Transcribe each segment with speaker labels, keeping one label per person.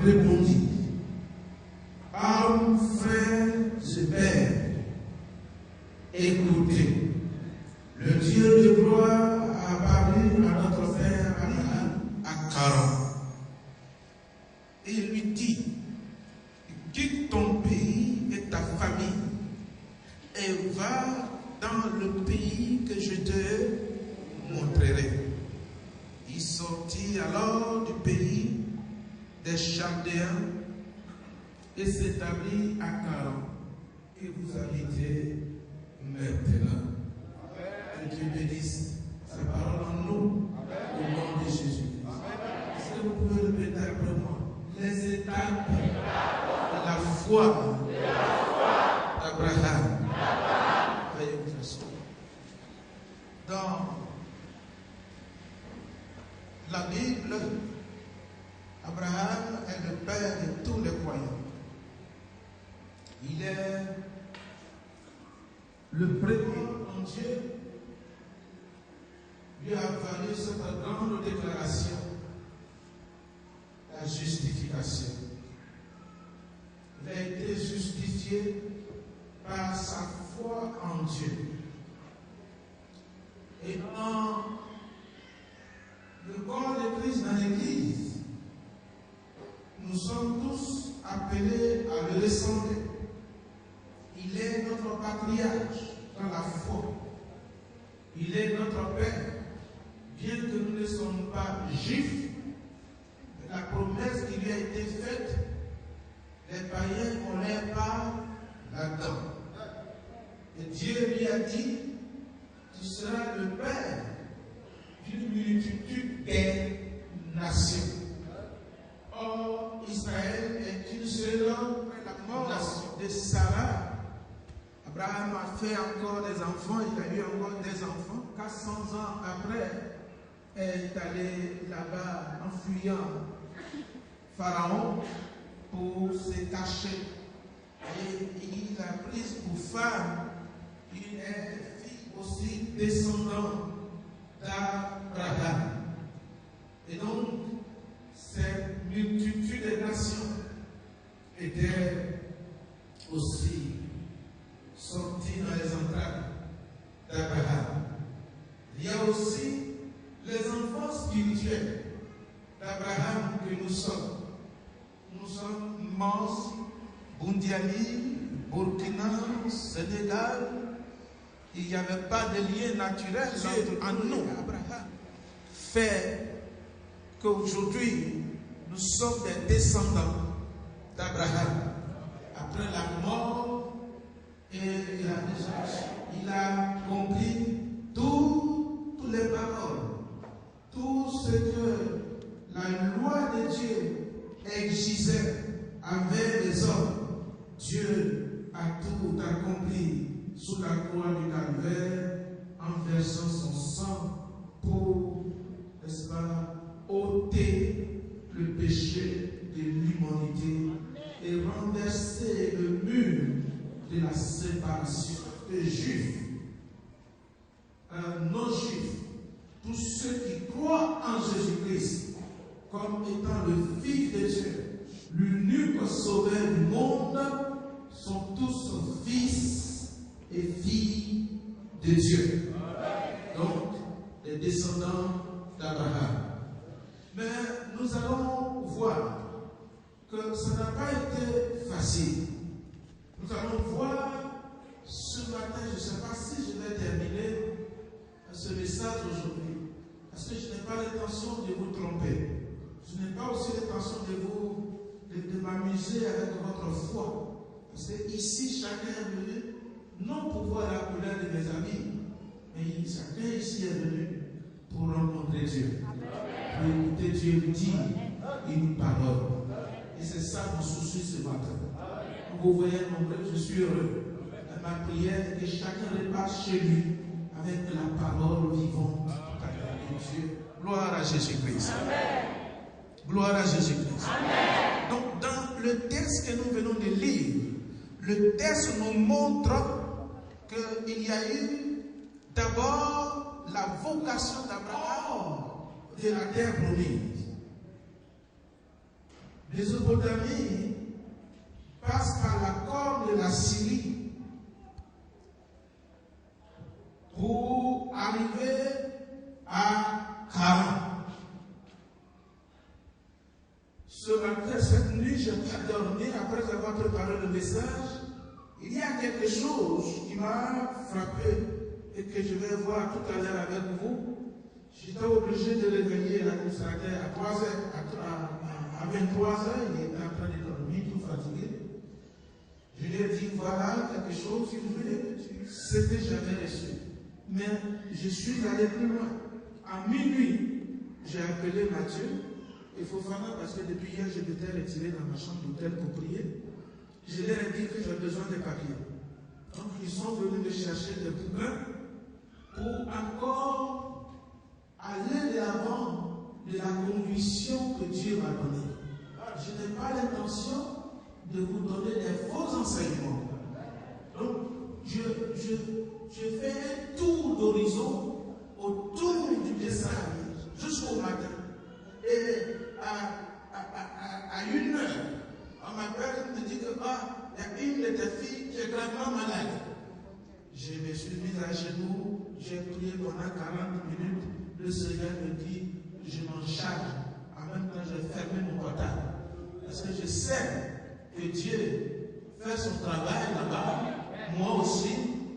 Speaker 1: répondit, Âmes, frères et pères, écoutez, le Dieu de gloire a apparu à notre père Abraham à Charan. Et il lui dit, quitte ton pays et ta famille et va dans le pays que je te montrerai. Il sortit alors du pays des Chaldéens et s'établit à Charan. Et vous habitez maintenant. Que Dieu bénisse sa parole en nous, au nom de Jésus. Est-ce que vous pouvez répéter après moi? Les étapes de la foi d'Abraham. Veuillez vous asseoir. Dans la Bible, Abraham est le père de tous les croyants. Il est le premier en Dieu. Lui a valu cette grande déclaration, la justification. Il a été justifié par sa foi en Dieu. Et dans le corps de Christ dans l'Église, nous sommes tous appelés à le ressembler. Il est notre patriarche dans la foi. Il est notre Père. Bien que nous ne sommes pas juifs, la promesse qui lui a été faite, les païens ont leur part là-dedans. Et Dieu lui a dit, tu seras le Père d'une multitude des nations. Or, Israël est une seule nation. De Sarah, Abraham a fait encore des enfants, il a eu encore des enfants. 400 ans après, elle est allée là-bas en fuyant Pharaon pour se cacher. Et il a pris pour femme une fille aussi descendante d'Abraham. Et donc, cette multitude de nations étaient aussi sorties dans les entrailles d'Abraham. Il y a aussi les enfants spirituels d'Abraham que nous sommes. Nous sommes Mons, Bundiali, Burkina, Sénégal. Il n'y avait pas de lien naturel entre nous. Abraham fait qu'aujourd'hui, nous sommes des descendants d'Abraham. Après la mort et la résurrection, il a compris toutes les paroles. Tout ce que la loi de Dieu exigeait envers les hommes, Dieu a tout accompli sous la croix du calvaire en versant son sang pour, n'est-ce pas, ôter le péché de l'humanité et renverser le mur de la séparation des Juifs, non-Juifs. Tous ceux qui croient en Jésus-Christ comme étant le Fils de Dieu, l'unique sauveur du monde, sont tous fils et filles de Dieu. Donc, les descendants d'Abraham. Mais nous allons voir que ça n'a pas été facile. Nous allons voir ce matin, je ne sais pas si je vais terminer ce message aujourd'hui, parce que je n'ai pas l'intention de vous tromper. Je n'ai pas aussi l'intention de m'amuser avec votre foi. Parce que ici, chacun est venu, non pour voir la couleur de mes amis, mais chacun ici est venu pour rencontrer Dieu. Pour écouter Dieu lui dire une parole. Et c'est ça mon souci ce matin. Vous voyez nombreux, je suis heureux. Ma prière est que chacun repart chez lui avec la parole vivante de Dieu. Gloire à Jésus-Christ. Gloire à Jésus-Christ. Donc, dans le texte que nous venons de lire, le texte nous montre qu'il y a eu d'abord la vocation d'Abraham de la terre promise. Mésopotamie passe par la corne de la Syrie pour arriver à Haran. Ce matin, cette nuit, je n'ai pas dormi après avoir préparé le message. Il y a quelque chose qui m'a frappé et que je vais voir tout à l'heure avec vous. J'étais obligé de réveiller l'administrateur à 23h, il était en train de dormir, tout fatigué. Je lui ai dit, voilà quelque chose, si vous voulez, ce que j'avais reçu. Mais je suis allé plus loin. À minuit, j'ai appelé Mathieu et Fofana parce que depuis hier, je m'étais retiré dans ma chambre d'hôtel pour prier. Je leur ai dit que j'ai besoin de papiers. Donc, ils sont venus me chercher des bouquins pour encore aller de l'avant de la conviction que Dieu m'a donnée. Je n'ai pas l'intention de vous donner des faux enseignements. Donc, je fais un tour d'horizon autour du dessin jusqu'au matin. Et à 1h, on m'appelle, on me dit que il y a une de tes filles qui est gravement malade. Je me suis mis à genoux, j'ai prié pendant 40 minutes. Le Seigneur me dit, je m'en charge. En même temps, j'ai fermé mon portable. Parce que je sais que Dieu fait son travail là-bas. Moi aussi,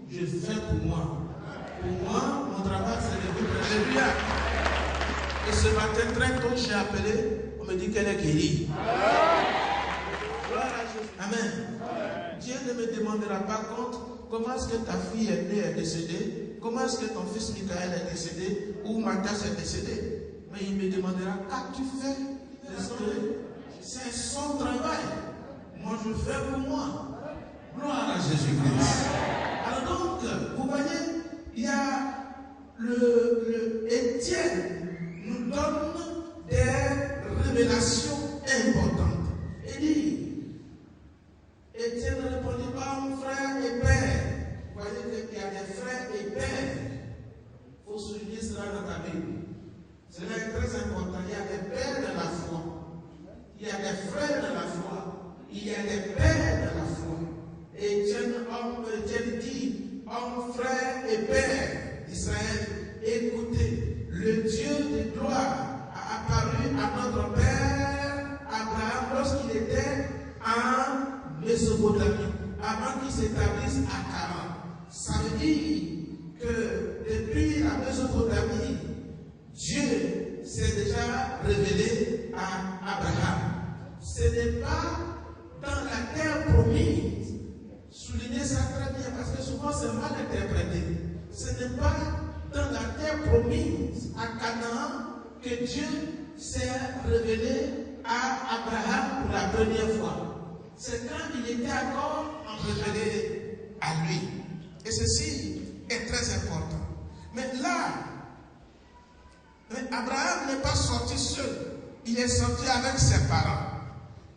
Speaker 1: je fais pour moi. Pour moi, mon travail, c'est de vous préserver. Et ce matin, très tôt, j'ai appelé, on me dit qu'elle est guérie. Gloire à Jésus. Amen. Dieu ne me demandera pas compte comment est-ce que ta fille est née, est décédée, comment est-ce que ton fils Michael est décédé, ou ma tasse est décédée. Mais il me demandera, qu'as-tu fait? C'est son travail. Moi, je fais pour moi. Gloire à Jésus-Christ. Alors donc, vous voyez, il y a Étienne nous donne des révélations importantes. Il dit, Étienne ne répondit pas à mon frère et père. Vous voyez qu'il y a des frères et pères. Il faut souligner cela dans ta Bible. Cela est très important. Il y a des pères de la foi. Il y a des frères de la foi. Il y a des pères de la foi. Et Étienne dit, homme, frère et père d'Israël, écoutez, le Dieu de gloire a apparu à notre père Abraham lorsqu'il était en Mésopotamie, avant qu'il s'établisse à Haran. Ça veut dire que depuis la Mésopotamie, Dieu s'est déjà révélé à Abraham. Ce n'est pas dans la terre promise. Soulignez ça très bien parce que souvent c'est mal interprété. Ce n'est pas dans la terre promise à Canaan que Dieu s'est révélé à Abraham pour la première fois. C'est quand il était encore révélé à lui. Et ceci est très important. Mais là, Abraham n'est pas sorti seul. Il est sorti avec ses parents.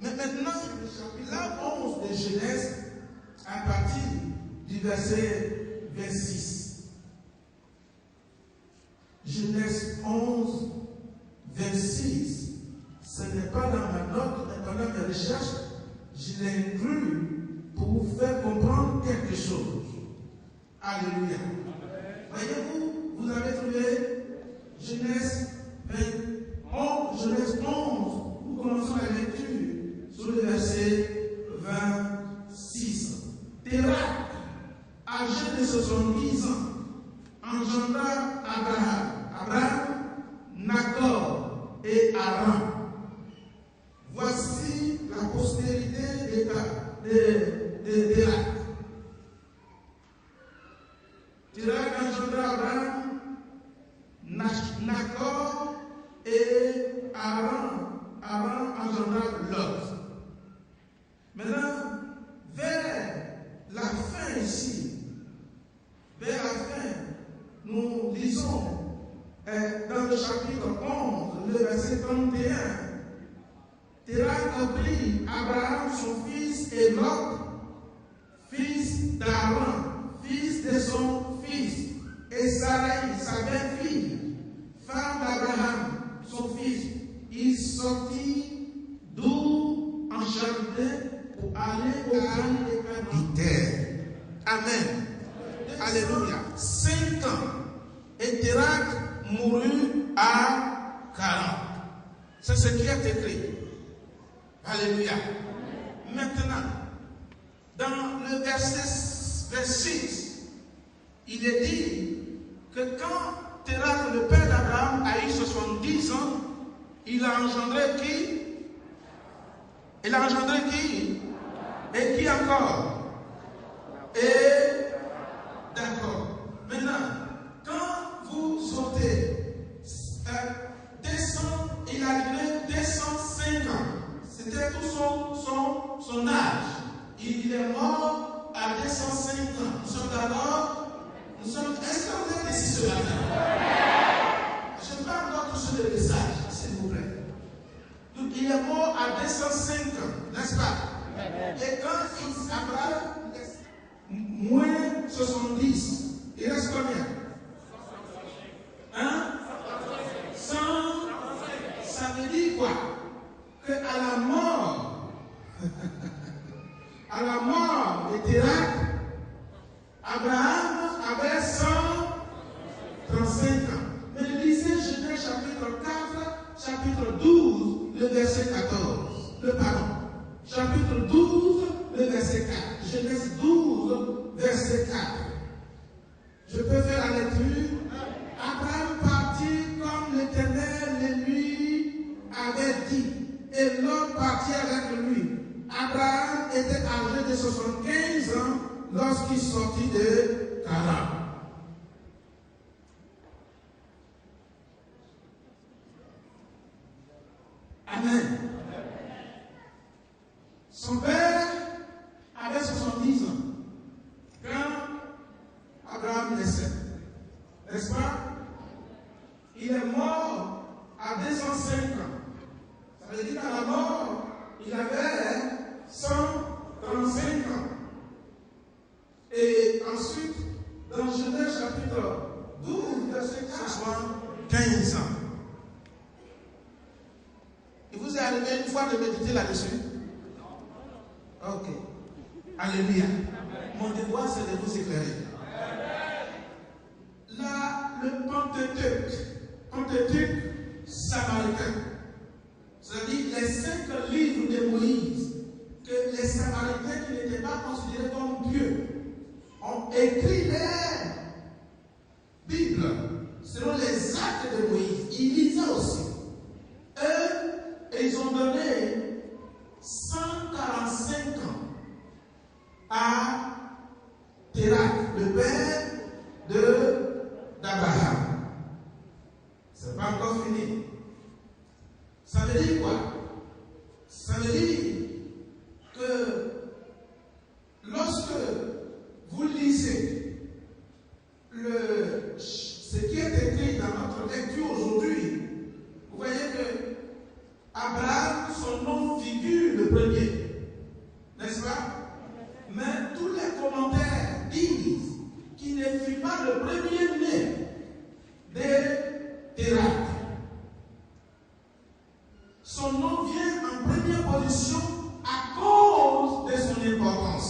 Speaker 1: Mais maintenant, chapitre 11 de Genèse, à partir du verset 26. Genèse 11, 26. Ce n'est pas dans ma note, mais pendant mes recherches, je l'ai inclus pour vous faire comprendre quelque chose. Alléluia. Voyez-vous, vous avez trouvé Genèse 11. Nous commençons la lecture sur le verset 26. Térak, âgé de 70 ans, engendra Abraham, Nacor et Haran. Voici la postérité de Térak. Térak engendra Abraham, Nacor et Haran. Haran engendra Lot. Maintenant, vers la fin ici, vers la fin, nous lisons dans le chapitre 11, le verset 31, Térak prit Abraham son fils et Lot, fils d'Aaron, fils de son fils, et Sarai, sa belle-fille, femme d'Abraham, son fils. Il sortit d'où jardin pour aller au grand éternel. Amen. Alléluia. 5 ans. Et Térak mourut à 40. C'est ce qui est écrit. Alléluia. Maintenant, dans le verset 6, il est dit que quand Térak, le père d'Abraham, a eu 70 ans, il a engendré qui? Il a engendré qui? Et qui encore? Et d'accord. Maintenant, quand vous sautez, il a duré 205 ans. C'était tout son âge. Il est mort à 205 ans. Nous sommes d'accord? Est-ce que vous êtes ici ce matin? Je parle encore tous ceux de message, s'il vous plaît. Donc, il est mort à 205 ans, n'est-ce pas? Et quand Abraham moins 70, il reste combien? Hein? 100. Ça veut dire quoi? Que à la mort de Térak, Abraham avait 135 ans. Mais lisez Genèse chapitre 4, chapitre 12, le verset 14. Chapitre 12, le verset 4. Genèse 12, verset 4. Je peux faire la lecture. Abraham partit comme l'Éternel lui avait dit. Et Lot partit avec lui. Abraham était âgé de 75 ans lorsqu'il sortit de Charan. Amen. Son père avait 70 ans quand Abraham naissait. N'est-ce pas? Il est mort à 205 ans. Ça veut dire qu'à la mort, il avait 135 ans. Et ensuite, dans Genèse chapitre 12, verset 15 ans. Il vous est arrivé une fois de méditer là-dessus? Ok. Alléluia. Mon devoir, c'est de vous éclairer. Là, le Pentateuque samaritain, c'est-à-dire les 5 livres de Moïse, que les Samaritains qui n'étaient pas considérés comme Dieu ont écrit leur Bible selon les actes de Moïse. Ils lisaient aussi. Eux, ils ont donné 145 ans à Térak, le père d'Abraham. C'est pas encore fini. Ça veut dire quoi? Ça veut dire que lorsque vous lisez ce qui est écrit dans notre lecture aujourd'hui, vous voyez que Abraham, son nom figure le premier. N'est-ce pas? Mais tous les commentaires disent qu'il ne fut pas le premier-né de Térak. Son nom vient en première position à cause de son importance.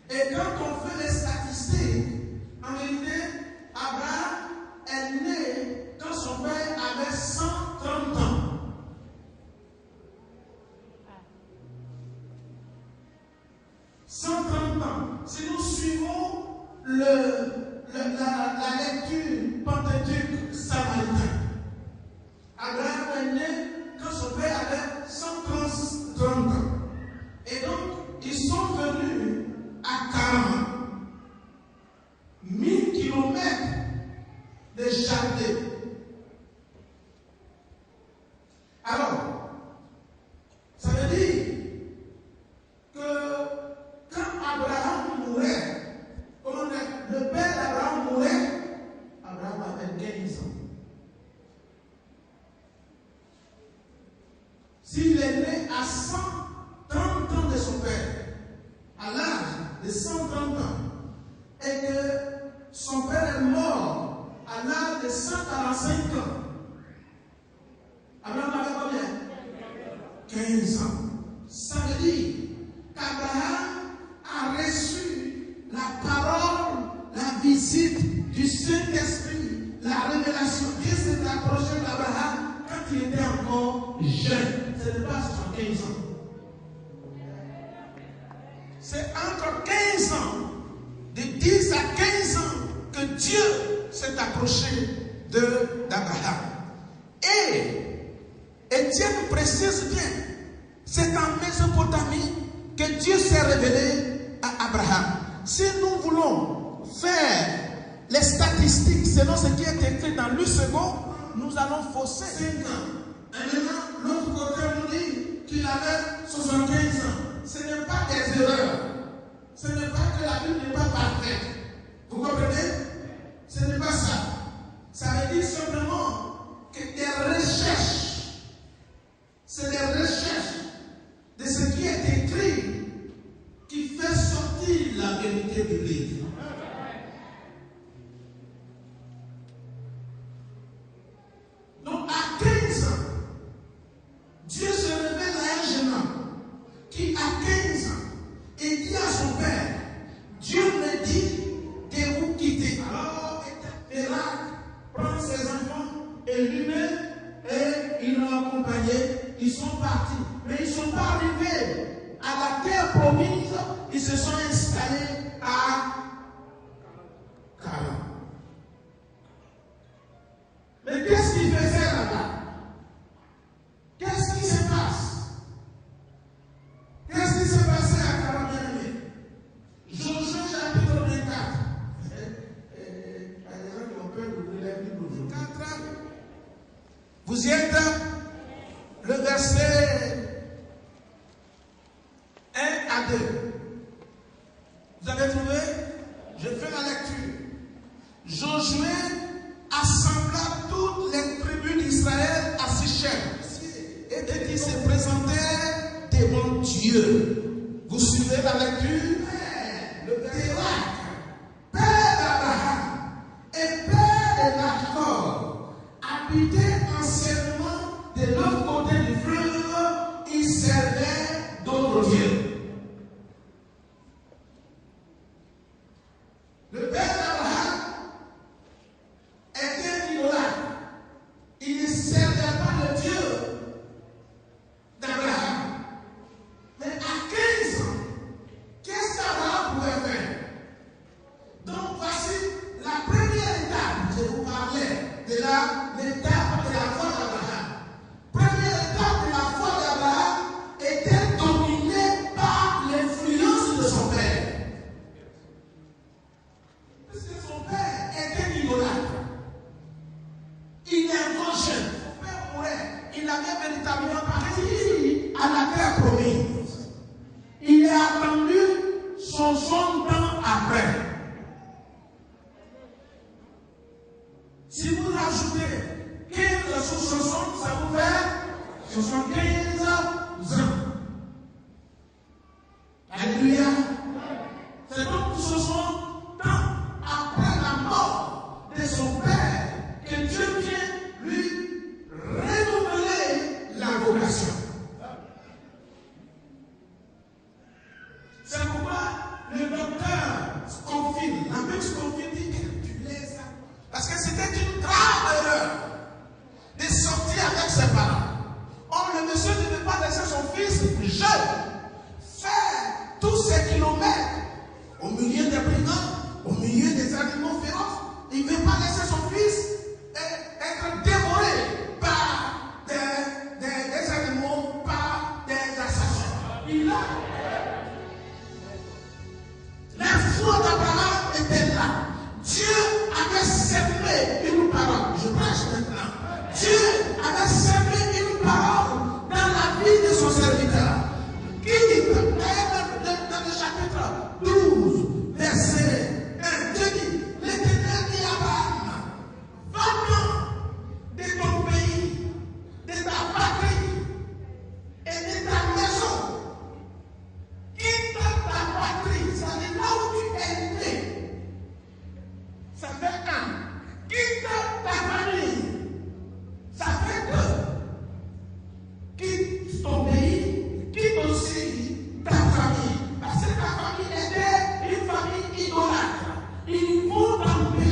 Speaker 1: Et quand on fait les statistiques, en réalité, Abraham est né quand son père avait 130 ans. Si nous suivons la lecture Pentateuque samaritain, Abraham est né quand son père avait 130 ans. Et donc, ils sont venus à 40 000 kilomètres de jardin. Alors, ça veut dire que quand Abraham mourait, le père d'Abraham mourait, Abraham avait 15 ans. S'il est né à 130 ans de son père, à l'âge de 130 ans, et que son père est mort à l'âge de 145 ans, Abraham avait combien? 15 ans. Ça veut dire qu'Abraham a reçu la parole, la visite du Saint-Esprit, la révélation. Dieu s'est approché d'Abraham quand il était encore jeune. Ce n'est pas 75 ans. C'est entre 15 ans, de 10 à 15 ans, que Dieu s'est approché d'Abraham. Et Étienne précise bien, c'est en Mésopotamie que Dieu s'est révélé à Abraham. Si nous voulons faire les statistiques selon ce qui est écrit dans Luc 2, nous allons fausser. 5 ans. Et maintenant, l'autre côté nous dit qu'il avait 75 ans. Ce n'est pas des erreurs. Ce n'est pas que la Bible n'est pas parfaite. Vous comprenez? Ce n'est pas ça. Ça veut dire simplement que des recherches, c'est des recherches de ce qui est écrit qui fait sortir la vérité biblique. Donc à 15 ans, Dieu se révèle à un jeune homme qui à 15 ans et dit à son père, Dieu me dit de vous quitter. Alors Pérac prend ses enfants et lui-même et ils l'ont accompagné, ils sont partis. Mais ils ne sont pas arrivés à la terre promise, ils se sont installés à Canaan. Mais qu'est-ce qu'ils faisaient là-bas? Qu'est-ce qui se passe? Qu'est-ce qui s'est passé à Canaan, bien-aimé? Josué chapitre 24. Vous y êtes? Le verset 1 à 2. Vous avez trouvé? Je fais la lecture. Josué assembla toutes les tribus d'Israël à Sichem et qui se présentaient devant Dieu. Vous suivez la lecture? Le Pérac, père d'Abraham et père de Nahor, habitait anciennement de l'autre côté du fleuve, il servait d'autres dieux. Le père d'Abraham était idolâtre. Il ne servait pas le Dieu d'Abraham. Mais à 15 ans, qu'est-ce qu'Abraham pouvait faire? Donc voici la première étape. Je vous parlais de l'étape de la foi d'Abraham. Première étape de la foi d'Abraham était dominée par l'influence de son père. Parce que son père était idolâtre. Il est encore jeune. Son père mourait. Il avait véritablement parti à la terre promise. Il a attendu son temps après. Si vous ajoutez 15 sur 60, ça vous fait 75 ans. Alléluia. C'est donc 60 ans après la mort de son père que Dieu vient lui renouveler la vocation. C'est pourquoi le docteur Sconfield, la même Sconfield dit que tu laisses ça. Parce que c'était une grave erreur de sortir avec ses parents. Or, le monsieur ne veut pas laisser son fils jeune faire tous ces kilomètres au milieu des brigands, au milieu des animaux féroces. Il ne veut pas laisser son fils être dévoré par des animaux, par des assassins. Il a la foi d'Abraham était là. Dieu avait semé une parole. Je prêche maintenant. Dieu avait semé une parole dans la vie de son serviteur. Qui, dans le chapitre 12, verset 1, Dieu dit, l'Éternel dit à Abraham, va-t'en de ton pays, de ta patrie et de ta maison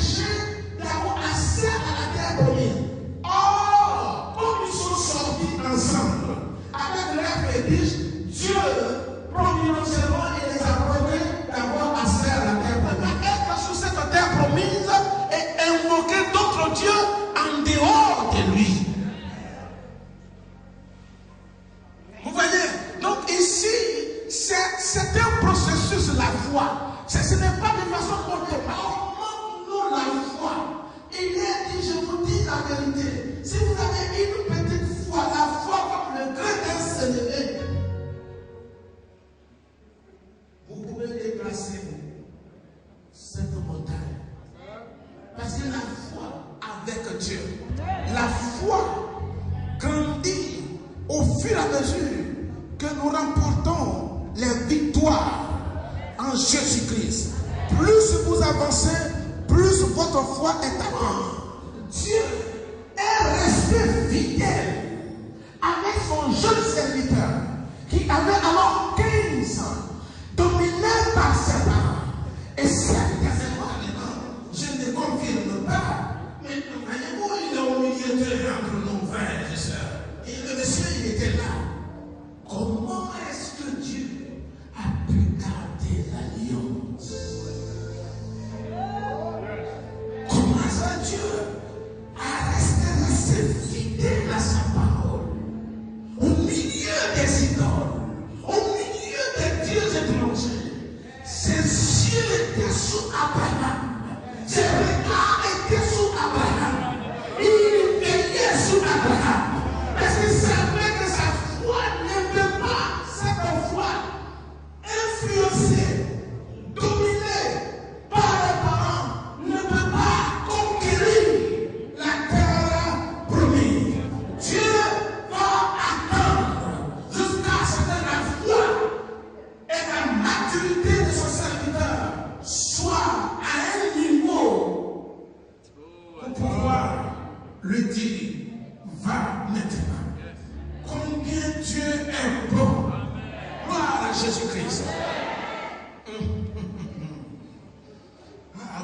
Speaker 1: empêcher d'avoir accès à la terre promise. Or, comme ils sont sortis ensemble, avec leur fétiche, Dieu, providentiellement, il les a promis d'avoir accès à la terre promise. Être sur cette terre promise et invoquer d'autres dieux en dehors de lui. Vous voyez? Donc ici, c'est un processus, la foi. Ce n'est pas de façon automatique. Non, la foi. Il est dit, je vous dis la vérité. Si vous avez une petite foi, la foi comme le grain d'un sénévé, vous pouvez déplacer cette montagne. Parce que la foi avec Dieu, la foi grandit au fur et à mesure que nous remportons les victoires en Jésus-Christ. Plus vous avancez, plus votre foi est atteinte. Dieu est resté fidèle avec son jeune serviteur qui avait alors 15 ans, dominé par ses parents. Et certainement, je ne confirme pas, mais voyez-vous, il est au milieu de entre nos frères et sœurs. Et le monsieur, il était là. Comment est-ce que Dieu a pu garder l'alliance? Comment est-ce que Dieu a resté fidèle à sa parole? Au milieu des idoles, au milieu des dieux étrangers, ses yeux étaient sous Abraham, ses regards étaient sous Abraham, il veillait sous Abraham, parce qu'il savait que sa foi ne peut pas, cette foi, influencer, dominer par les parents, ne peut pas conquérir la terre promise. Dieu va attendre jusqu'à ce que la foi et la maturité de son serviteur soient à un niveau pour pouvoir lui dire, va maintenant. Combien Dieu est bon. Gloire à Jésus-Christ.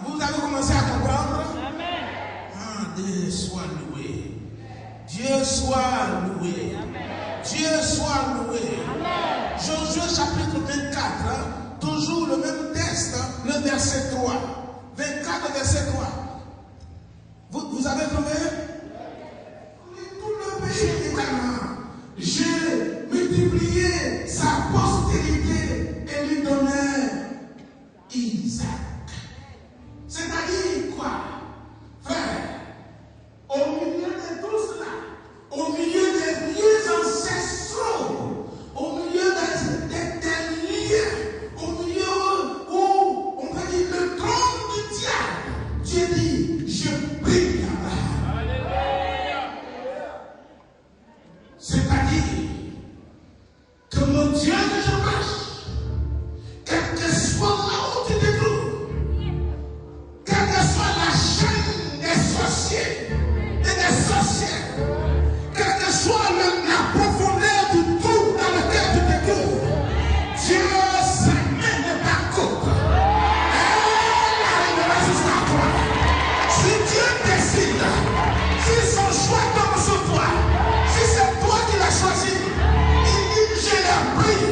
Speaker 1: Vous avez commencé à comprendre? Dieu soit loué. Dieu soit loué. Dieu soit loué. Josué chapitre 24, toujours le même texte, le verset 3. 24, verset 3. Vous avez trouvé? Tout le pays également. J'ai multiplié sa postérité et lui donné Isaac. C'est-à-dire quoi? Frère, au milieu de tout cela, au milieu des liens ancestraux, au milieu des liens, au milieu où on peut dire le trône du diable, Dieu dit, je prie Abraham. C'est-à-dire que mon Dieu que je marche, quel que soit là où tu te trouves, quelle que soit la chaîne des sorciers et des sorcières, quelle que soit la profondeur du trou dans lequel tu te trouves, Dieu, sa main n'est pas courte. Elle arrivera jusqu'à toi. Si Dieu décide, si son choix tombe sur toi, si c'est toi qui l'as choisi, il dit, je l'ai pris,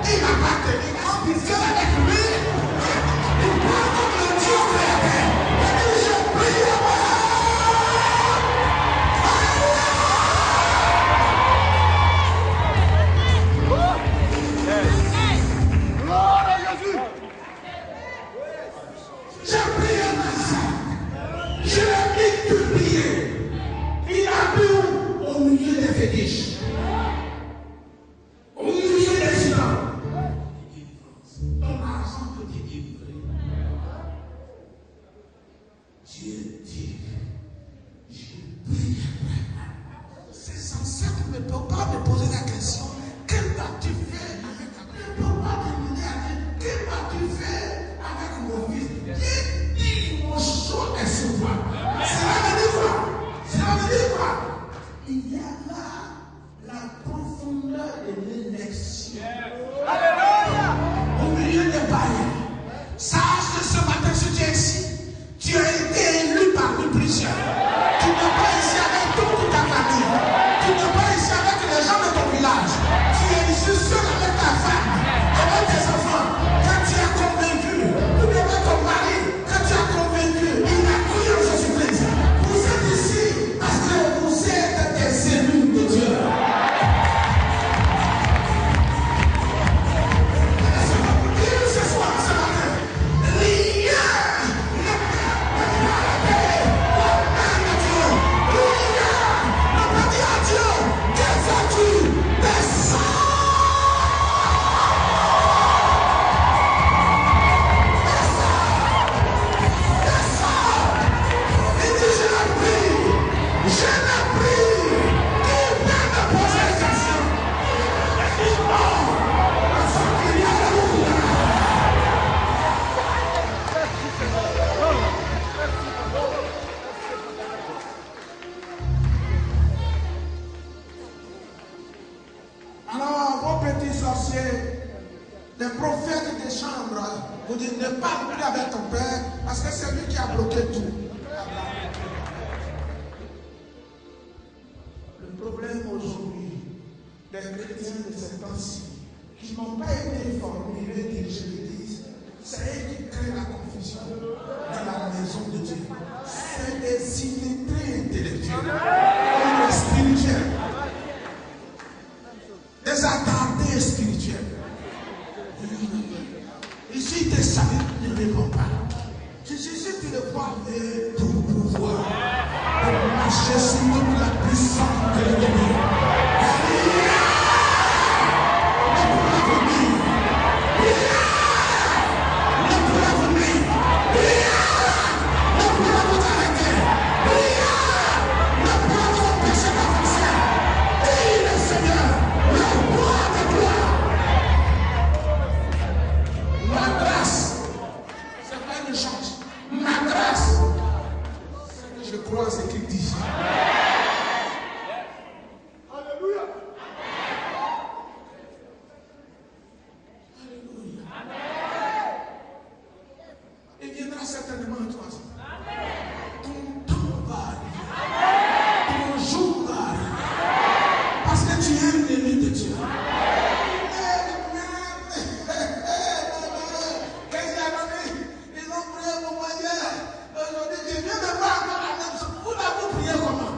Speaker 1: il n'a pas tenu. Quand il fait avec lui, il parle comme le Dieu créateur. Il dit, je prie Abraham. J'ai prié Isaac. Je l'ai multiplié. Il a bu au milieu des fétiches. Au milieu des idoles. Ton argent peut te délivrer. Dieu dit, je prie. C'est censé qu'on ne peut pas me poser la question. Quel vas-tu faire avec ta vie? Ne peux pas demander à Dieu. Quel vas-tu faire avec mon fils? Dieu dit, mon choix est sur toi. Cela veut dire quoi? Cela veut dire quoi? Il y a là la profondeur de l'élection. Alléluia! Au milieu des païens. Sache que ce matin, si tu es ici, tu as été Alors, vos petits sorciers, les prophètes des chambres, vous dites ne parle plus avec ton père parce que c'est lui qui a bloqué tout. Le problème aujourd'hui, les chrétiens de ces temps-ci, qui n'ont pas été formés et dirigés l'Église, c'est eux qui créent la confusion dans la maison de Dieu. C'est des illettrés intellectuels, des spirituels, des attardés spirituels. Ici, tes saluts ne répondent pas. Si tu le vois, pour pouvoir marcher sur toute la puissance de l'ennemi. Ce qu'il dit. Alléluia. Alléluia. Il viendra certainement à toi. Ton temps va arriver. Ton jour va arriver. Parce que tu aimes l'ennemi de Dieu. Qu'est-ce qu'il a donné? Ils ont prié pour moi hier. Aujourd'hui, tu viens de voir encore la même chose. Vous l'avez prié comment?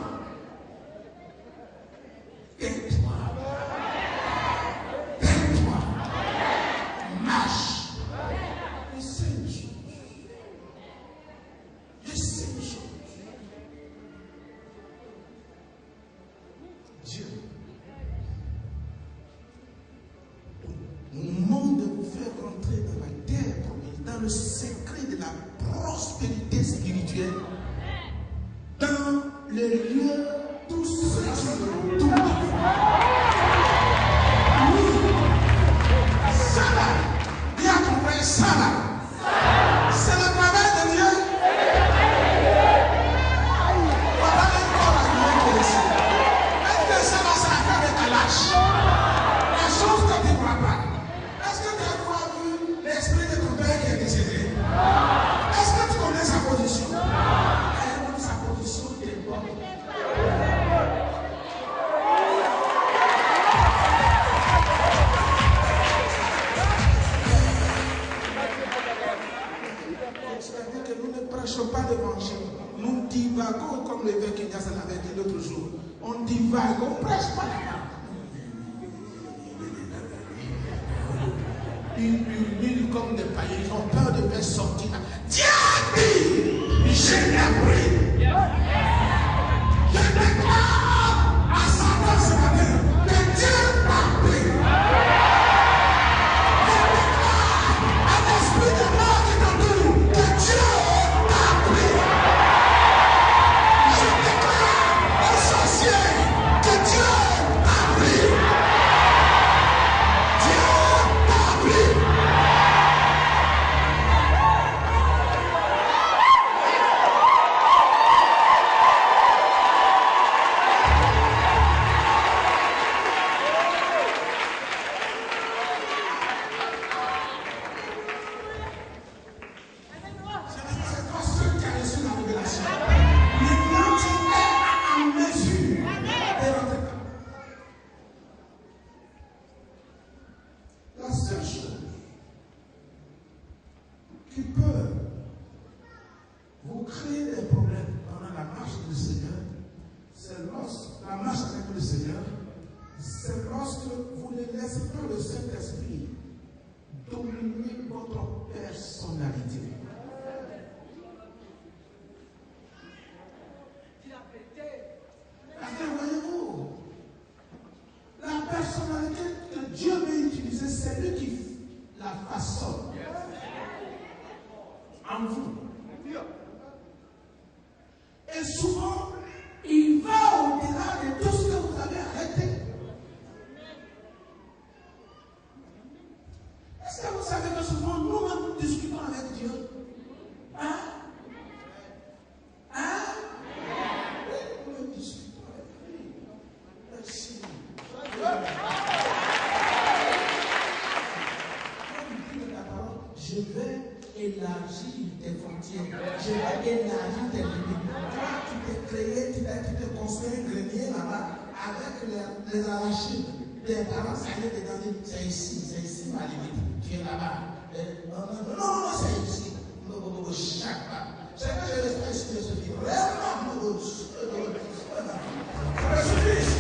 Speaker 1: Tais-toi. Tais-toi. Marche. Je sais une chose. Je sais une chose. Dieu nous demande de vous faire rentrer dans la terre promise, dans le secret de la prospérité spirituelle, dans les lieux tous ceux qui sont tout. Oui, ça là, dis à ton frère, ça là, c'est le travail de Dieu. Voilà le corps à Dieu qui est ici. Est-ce que ça là, c'est affaire de ta lâche? La chose que tu ne vois pas. Est-ce que tu as déjà vu l'esprit de ton père qui est décédé? Est-ce que tu connais sa position? Sa position est bonne. C'est-à-dire que nous ne prêchons pas l'évangile. Nous divagons comme l'évêque Ignace l'avait dit l'autre jour. On divague, on ne prêche pas. Ils murmurent comme des païens, ils ont peur de faire sortir. Dieu dit, je l'ai pris. Je déclare à Satan ce matin que Dieu t'a pris. Je déclare à l'esprit de mort qui t'entoure que Dieu t'a pris. Je déclare aux sorciers que Dieu t'a pris. Dieu t'a pris. C'est toi seul qui a reçu la révélation. Maintenant, tu es en mesure de rentrer. La seule chose qui peut vous créer des problèmes pendant la marche du Seigneur, c'est la marche avec le Seigneur, c'est lorsque vous ne laissez pas le Saint-Esprit dominer votre personnalité. Parce que voyez-vous, la personnalité que Dieu veut utiliser, c'est lui qui la façonne en vous. Et souvent, il va au-delà de tout ce que vous avez arrêté. Est-ce que vous savez que souvent, nous-mêmes, nous discutons avec Dieu? Hein? Hein? Oui, nous discutons avec lui. Merci. élargir tes frontières. Je vais élargir tes limites. Toi, tu t'es créé, tu t'es construit un grenier là-bas avec les arachides. Tes parents, ça y est, dedans, c'est ici ma limite. Tu es là-bas. Non, c'est ici. Chaque pas. C'est que je reste ici de ce film. Vraiment, ça me suffit.